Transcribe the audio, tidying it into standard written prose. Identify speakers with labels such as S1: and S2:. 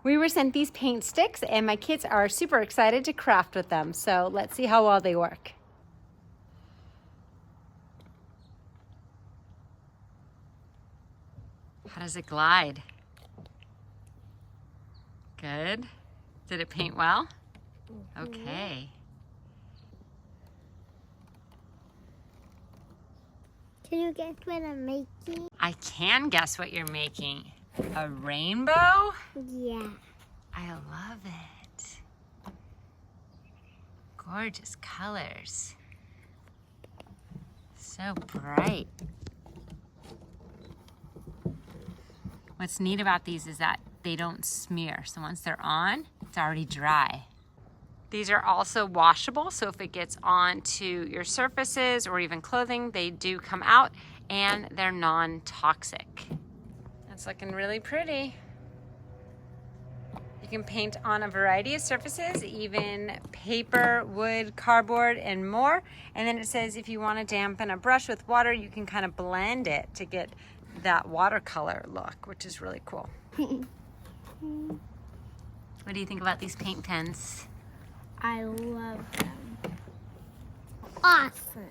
S1: We were sent these paint sticks and my kids are super excited to craft with them. So let's see how well they work. How does it glide? Good. Did it paint well? Okay.
S2: Can you guess what I'm making?
S1: I can guess what you're making. A rainbow?
S2: Yeah.
S1: I love it. Gorgeous colors. So bright. What's neat about these is that they don't smear. So once they're on, it's already dry. These are also washable, so if it gets onto your surfaces or even clothing, they do come out and they're non-toxic. It's looking really pretty. You can paint on a variety of surfaces, even paper, wood, cardboard, and more. And then it says if you want to dampen a brush with water, you can kind of blend it to get that watercolor look, which is really cool. What do you think about these paint pens?
S2: I love them. Awesome.